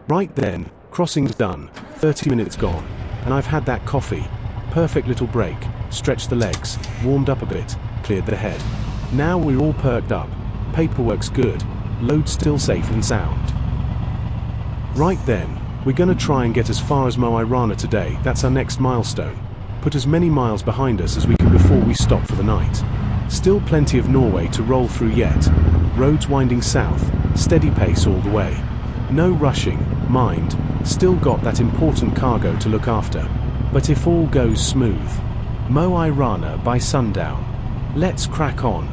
Right then, crossing's done, 30 minutes gone, and I've had that coffee. Perfect little break, stretched the legs, warmed up a bit, cleared the head. Now we're all perked up, paperwork's good, load still safe and sound. Right then, we're gonna try and get as far as Mo I Rana today. That's our next milestone. Put as many miles behind us as we can before we stop for the night. Still plenty of Norway to roll through yet. Roads winding south, steady pace all the way. No rushing, mind, still got that important cargo to look after. But if all goes smooth, Mo I Rana by sundown. Let's crack on.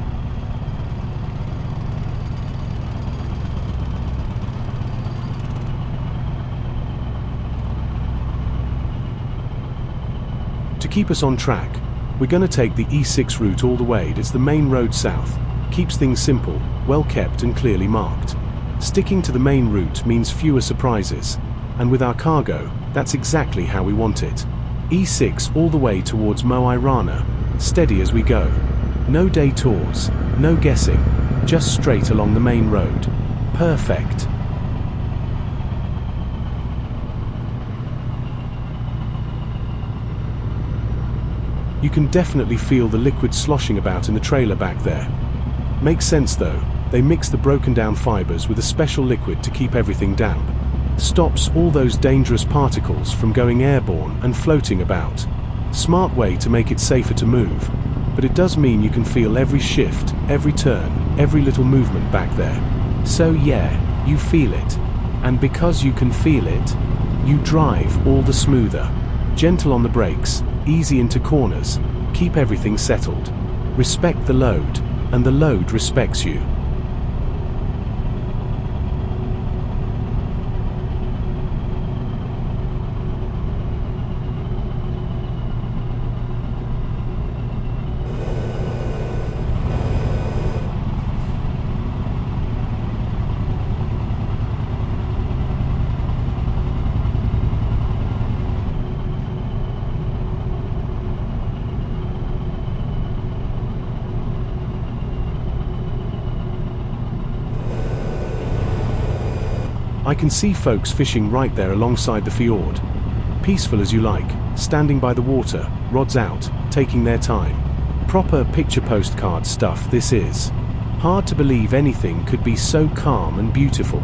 To keep us on track, we're gonna take the E6 route all the way. It's the main road south. Keeps things simple, well kept and clearly marked. Sticking to the main route means fewer surprises. And with our cargo, that's exactly how we want it. E6 all the way towards Mo I Rana, steady as we go. No detours, no guessing, just straight along the main road. Perfect. You can definitely feel the liquid sloshing about in the trailer back there. Makes sense though, they mix the broken down fibers with a special liquid to keep everything damp. Stops all those dangerous particles from going airborne and floating about. Smart way to make it safer to move, but it does mean you can feel every shift, every turn, every little movement back there. So yeah, you feel it. And because you can feel it, you drive all the smoother. Gentle on the brakes, easy into corners, keep everything settled. Respect the load, and the load respects you. I can see folks fishing right there alongside the fjord. Peaceful as you like, standing by the water, rods out, taking their time. Proper picture postcard stuff this is. Hard to believe anything could be so calm and beautiful.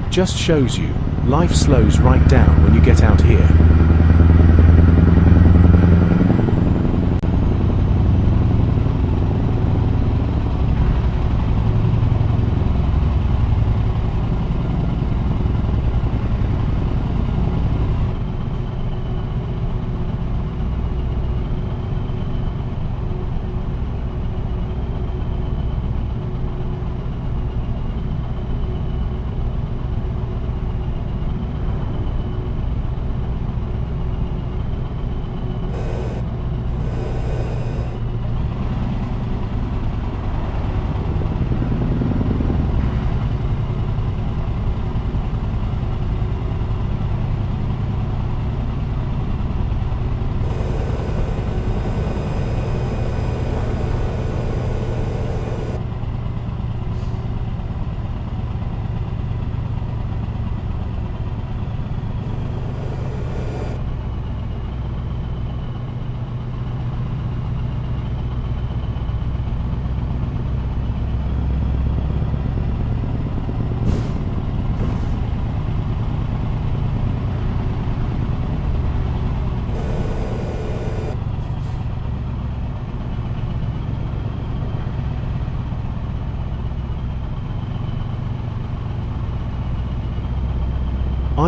Just shows you, life slows right down when you get out here.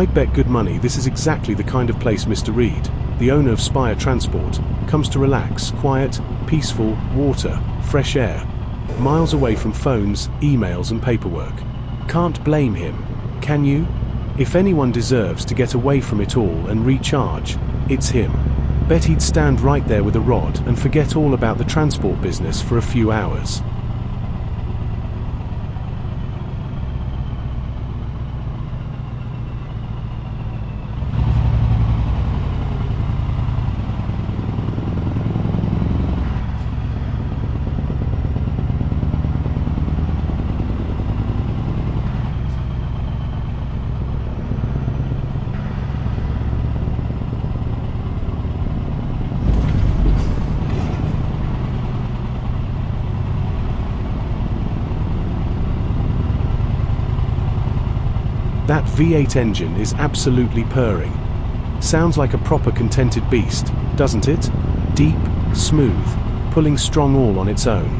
I'd bet good money this is exactly the kind of place Mr. Reed, the owner of Spire Transport, comes to relax, quiet, peaceful, water, fresh air, miles away from phones, emails and paperwork. Can't blame him, can you? If anyone deserves to get away from it all and recharge, it's him. Bet he'd stand right there with a rod and forget all about the transport business for a few hours. That V8 engine is absolutely purring. Sounds like a proper contented beast, doesn't it? Deep, smooth, pulling strong all on its own.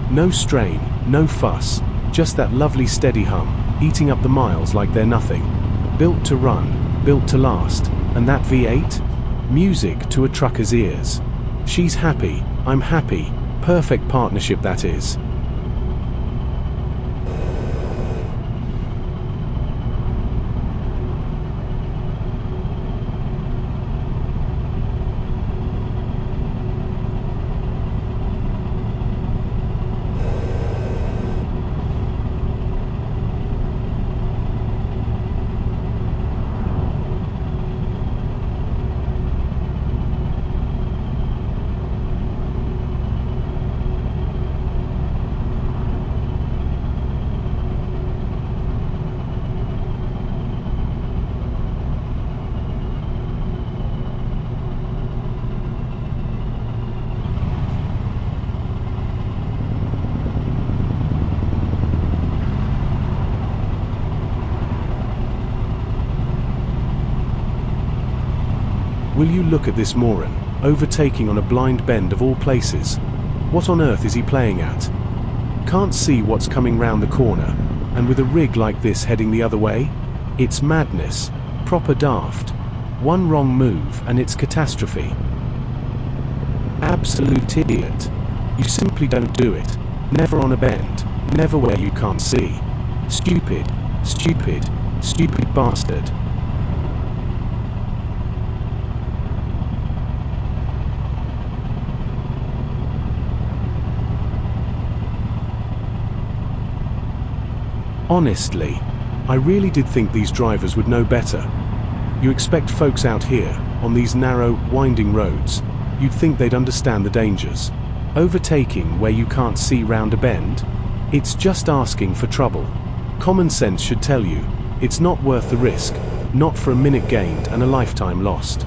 No strain, no fuss, just that lovely steady hum, eating up the miles like they're nothing. Built to run, built to last, and that V8? Music to a trucker's ears. She's happy, I'm happy, perfect partnership that is. Will you look at this moron, overtaking on a blind bend of all places? What on earth is he playing at? Can't see what's coming round the corner, and with a rig like this heading the other way? It's madness, proper daft. One wrong move and it's catastrophe. Absolute idiot. You simply don't do it. Never on a bend, never where you can't see. Stupid, stupid, stupid bastard. Honestly, I really did think these drivers would know better. You expect folks out here, on these narrow, winding roads, you'd think they'd understand the dangers. Overtaking where you can't see round a bend? It's just asking for trouble. Common sense should tell you, it's not worth the risk, not for a minute gained and a lifetime lost.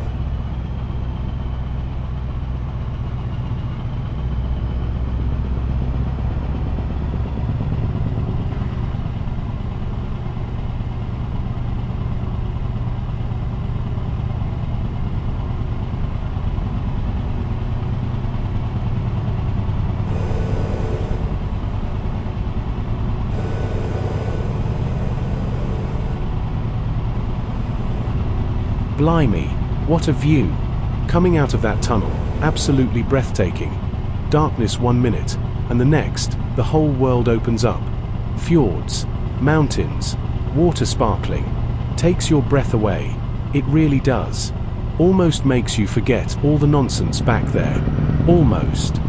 Blimey, what a view! Coming out of that tunnel, absolutely breathtaking. Darkness 1 minute, and the next, the whole world opens up. Fjords, mountains, water sparkling. Takes your breath away. It really does. Almost makes you forget all the nonsense back there. Almost.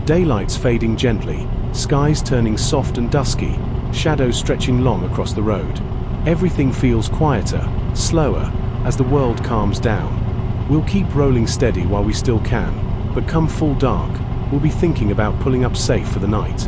Daylight's fading gently, skies turning soft and dusky, shadows stretching long across the road. Everything feels quieter, slower, as the world calms down. We'll keep rolling steady while we still can, but come full dark, we'll be thinking about pulling up safe for the night.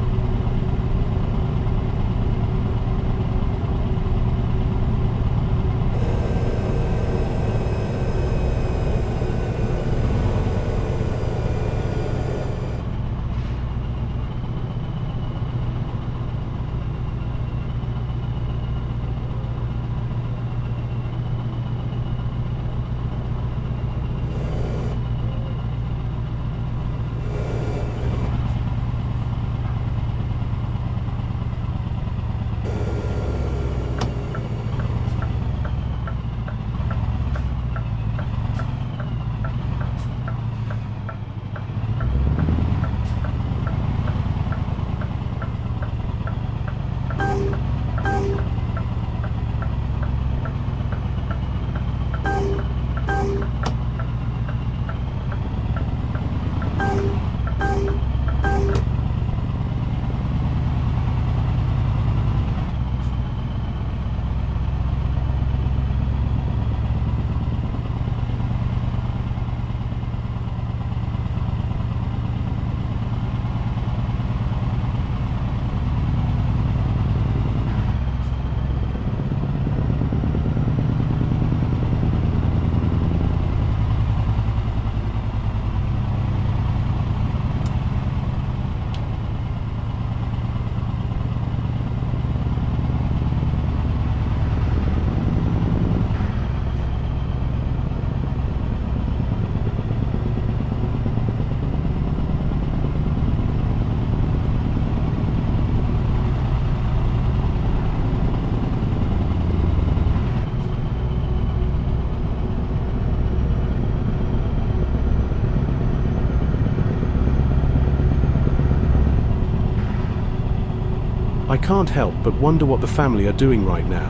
I can't help but wonder what the family are doing right now.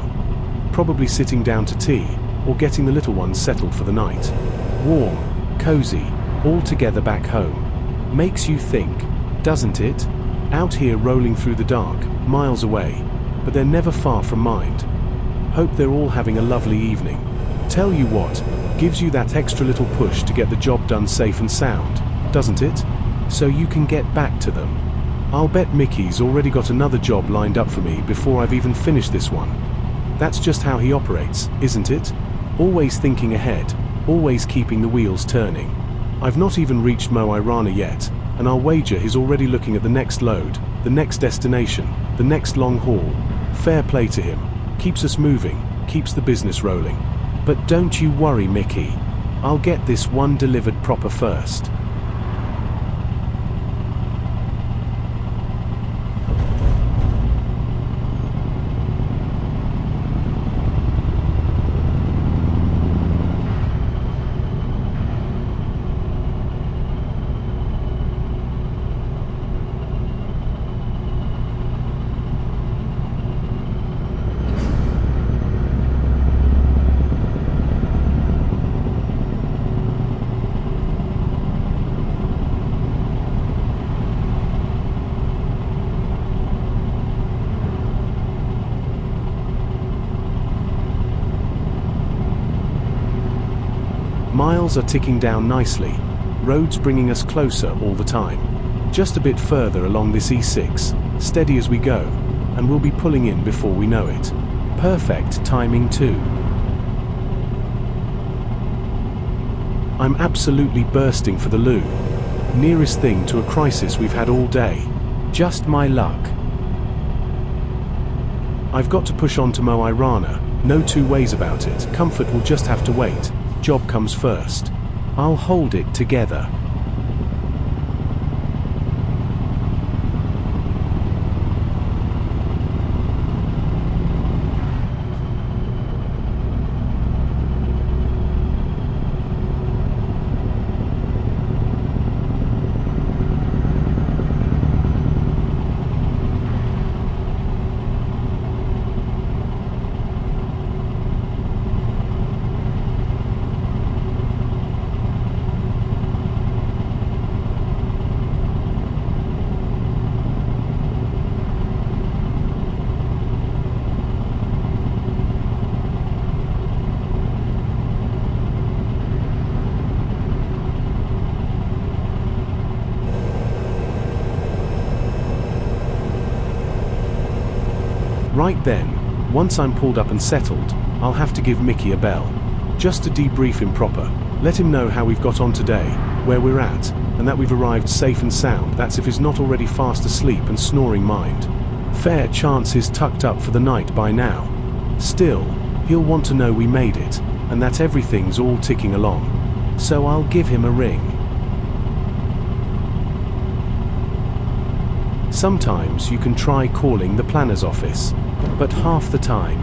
Probably sitting down to tea, or getting the little ones settled for the night. Warm, cozy, all together back home. Makes you think, doesn't it? Out here rolling through the dark, miles away, but they're never far from mind. Hope they're all having a lovely evening. Tell you what, gives you that extra little push to get the job done safe and sound, doesn't it? So you can get back to them. I'll bet Mickey's already got another job lined up for me before I've even finished this one. That's just how he operates, isn't it? Always thinking ahead, always keeping the wheels turning. I've not even reached Mo I Rana yet, and I'll wager he's already looking at the next load, the next destination, the next long haul. Fair play to him. Keeps us moving, keeps the business rolling. But don't you worry, Mickey. I'll get this one delivered proper first. Miles are ticking down nicely, roads bringing us closer all the time. Just a bit further along this E6, steady as we go, and we'll be pulling in before we know it. Perfect timing too. I'm absolutely bursting for the loo. Nearest thing to a crisis we've had all day. Just my luck. I've got to push on to Mo I Rana, no two ways about it. Comfort will just have to wait. Job comes first. I'll hold it together. Right then, once I'm pulled up and settled, I'll have to give Mickey a bell. Just to debrief him proper, let him know how we've got on today, where we're at, and that we've arrived safe and sound. That's if he's not already fast asleep and snoring mind. Fair chance he's tucked up for the night by now. Still, he'll want to know we made it, and that everything's all ticking along. So I'll give him a ring. Sometimes you can try calling the planner's office, but half the time,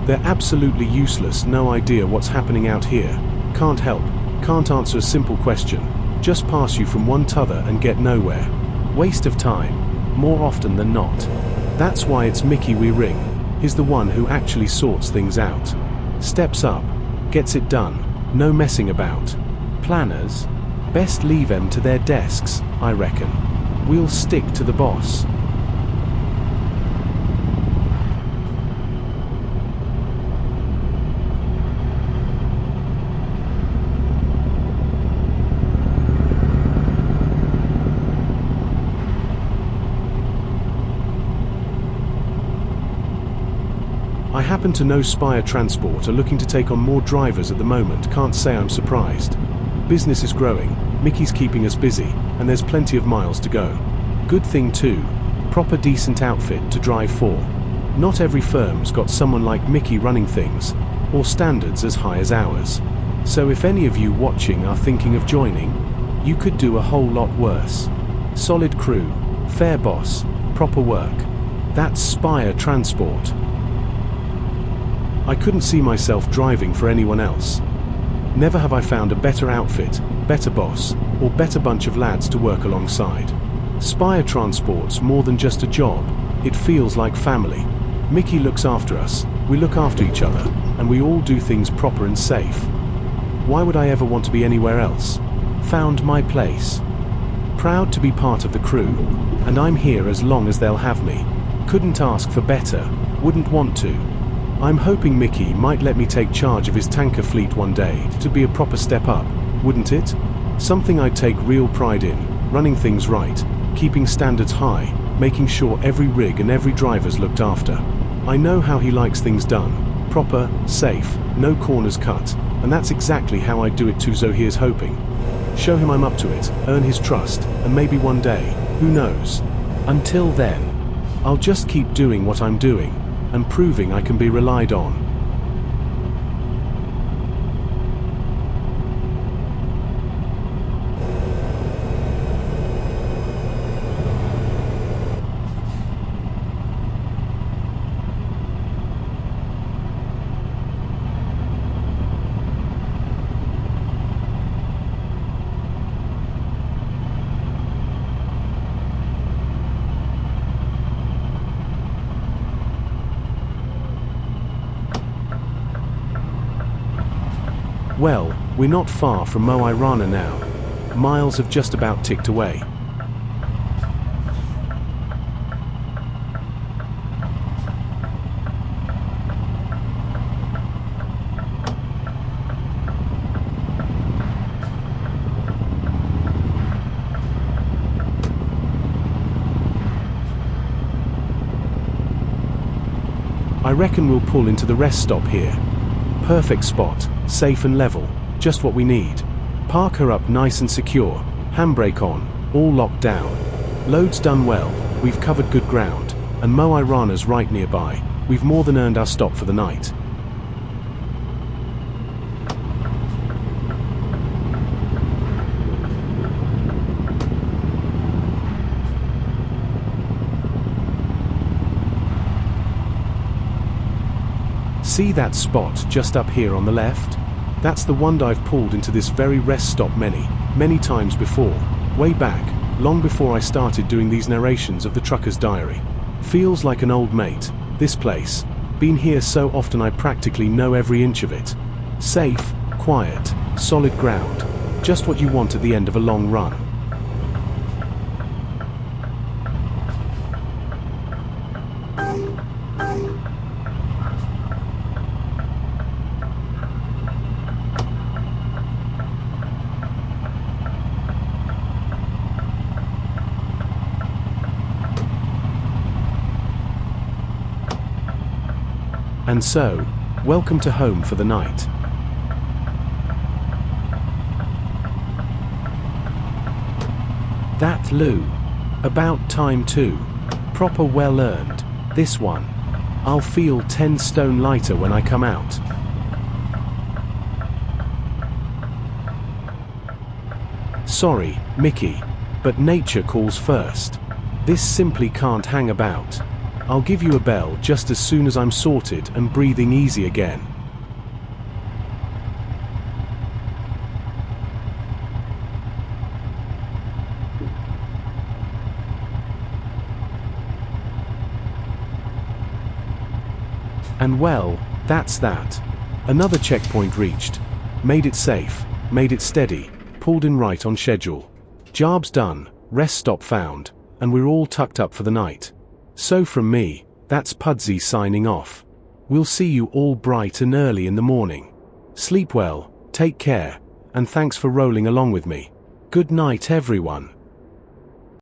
they're absolutely useless. No idea what's happening out here. Can't help, can't answer a simple question. Just pass you from one t'other and get nowhere. Waste of time, more often than not. That's why it's Mickey we ring. He's the one who actually sorts things out. Steps up, gets it done, no messing about. Planners, best leave them to their desks, I reckon. We'll stick to the boss. I happen to know Spire Transport are looking to take on more drivers at the moment. Can't say I'm surprised. Business is growing, Mickey's keeping us busy, and there's plenty of miles to go. Good thing too, proper decent outfit to drive for. Not every firm's got someone like Mickey running things, or standards as high as ours. So if any of you watching are thinking of joining, you could do a whole lot worse. Solid crew, fair boss, proper work. That's Spire Transport. I couldn't see myself driving for anyone else. Never have I found a better outfit, better boss, or better bunch of lads to work alongside. Spire Transport's more than just a job, It feels like family. Mickey looks after us, we look after each other, and we all do things proper and safe. Why would I ever want to be anywhere else? Found my place. Proud to be part of the crew, and I'm here as long as they'll have me. Couldn't ask for better, wouldn't want to. I'm hoping Mickey might let me take charge of his tanker fleet one day to be a proper step up, wouldn't it? Something I'd take real pride in, running things right, keeping standards high, making sure every rig and every driver's looked after. I know how he likes things done, proper, safe, no corners cut, and that's exactly how I'd do it too, so here's hoping. Show him I'm up to it, earn his trust, and maybe one day, who knows? Until then, I'll just keep doing what I'm doing, and proving I can be relied on. Well, we're not far from Mo I Rana now. Miles have just about ticked away. I reckon we'll pull into the rest stop here. Perfect spot, safe and level, just what we need. Park her up nice and secure, handbrake on, all locked down. Load's done well, we've covered good ground, and Mo I Rana's right nearby. We've more than earned our stop for the night. See that spot just up here on the left? That's the one I've pulled into this very rest stop many times before. Way back, long before I started doing these narrations of the trucker's diary. Feels like an old mate, this place. Been here so often I practically know every inch of it. Safe, quiet, solid ground. Just what you want at the end of a long run. And so, welcome to home for the night. That Lou. About time too. Proper well earned, this one. I'll feel 10 stone lighter when I come out. Sorry, Mickey, but nature calls first. This simply can't hang about. I'll give you a bell just as soon as I'm sorted and breathing easy again. And well, that's that. Another checkpoint reached. Made it safe, made it steady, pulled in right on schedule. Job's done, rest stop found, and we're all tucked up for the night. So from me, that's Pudsey signing off. We'll see you all bright and early in the morning. Sleep well, take care, and thanks for rolling along with me. Good night everyone.